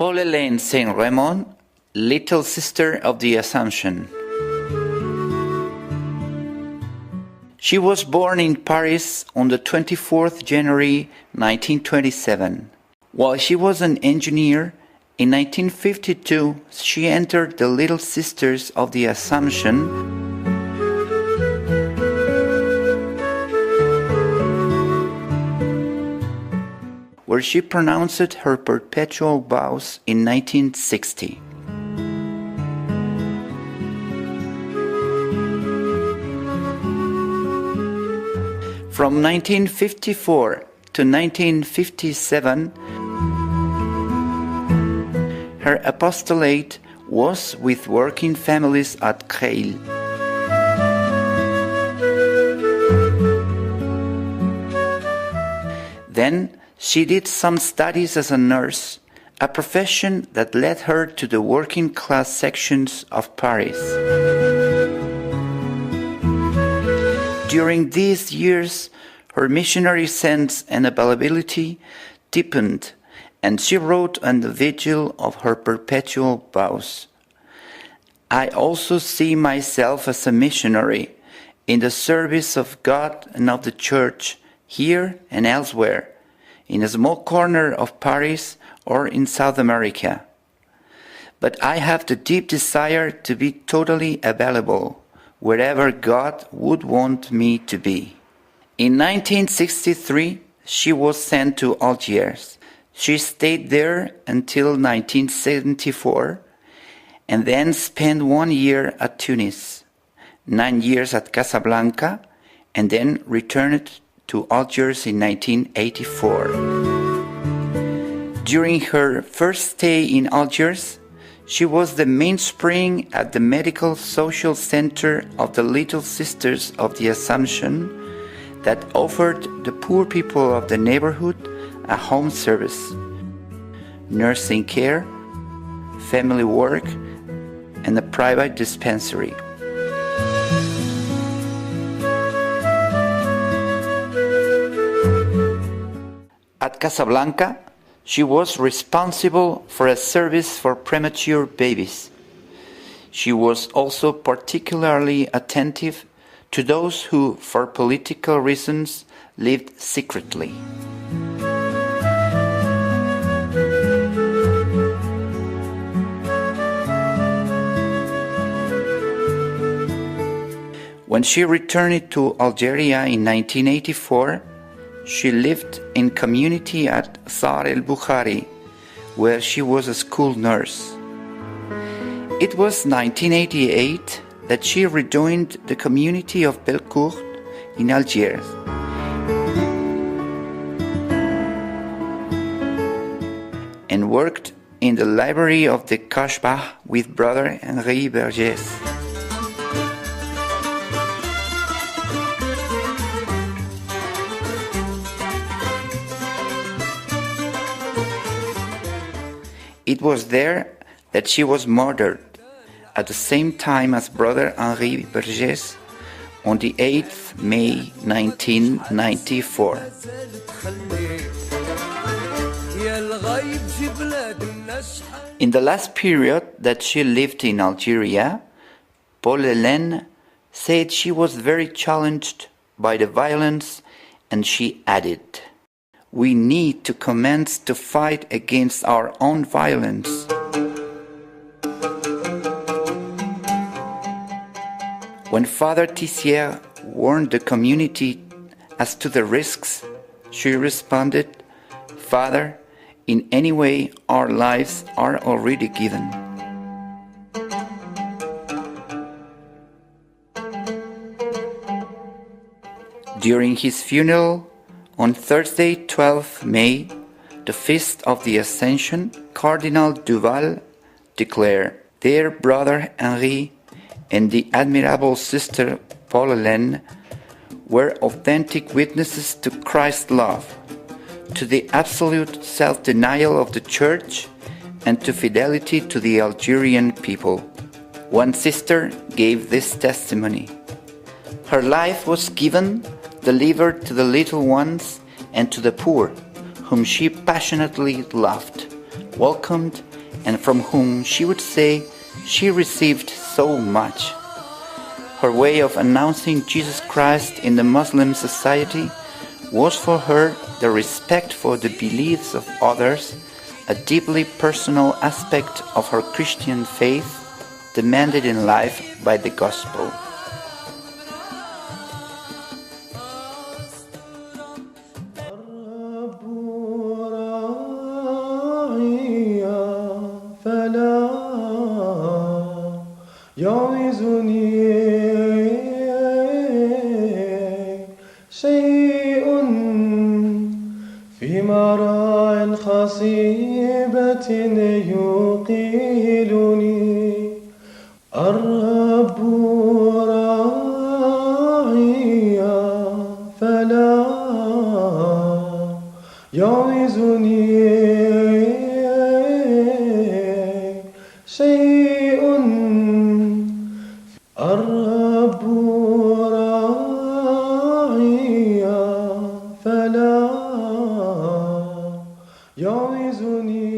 Paul Hélène Saint Raymond, little sister of the Assumption. She was born in Paris on the 24th January 1927. While she was an engineer, in 1952 she entered the Little Sisters of the Assumption, where she pronounced her perpetual vows in 1960. From 1954 to 1957, her apostolate was with working families at Creil. Then she did some studies as a nurse, a profession that led her to the working class sections of Paris. During these years, her missionary sense and availability deepened, and she wrote on the vigil of her perpetual vows, "I also see myself as a missionary in the service of God and of the Church, here and elsewhere, in a small corner of Paris or in South America. But I have the deep desire to be totally available wherever God would want me to be." In 1963, she was sent to Algiers. She stayed there until 1974 and then spent 1 year at Tunis, 9 years at Casablanca, and then returned to Algiers in 1984. During her first stay in Algiers, she was the mainspring at the Medical Social Center of the Little Sisters of the Assumption that offered the poor people of the neighborhood a home service, nursing care, family work, and a private dispensary. At Casablanca, she was responsible for a service for premature babies. She was also particularly attentive to those who, for political reasons, lived secretly. When she returned to Algeria in 1984, she lived in community at Sar el-Bukhari, where she was a school nurse. It was 1988 that she rejoined the community of Belcourt in Algiers. And worked in the library of the Kashbah with brother Henri Vergès. It was there that she was murdered at the same time as brother Henri Vergès on the 8th May 1994. In the last period that she lived in Algeria, Paul Hélène said she was very challenged by the violence, and she added, "We need to commence to fight against our own violence." When Father Tissier warned the community as to the risks, she responded, "Father, in any way our lives are already given." During his funeral, on Thursday, 12 May, the feast of the Ascension, Cardinal Duval declared, "Dear brother Henri and the admirable sister Paul Hélène were authentic witnesses to Christ's love, to the absolute self-denial of the Church, and to fidelity to the Algerian people." One sister gave this testimony. Her life was given, delivered to the little ones and to the poor, whom she passionately loved, welcomed, and from whom she would say she received so much. Her way of announcing Jesus Christ in the Muslim society was for her the respect for the beliefs of others, a deeply personal aspect of her Christian faith demanded in life by the Gospel. خصيبة يقيلني الرب راعي فلا يعوزني شيء الرب راعي فلا يعوزني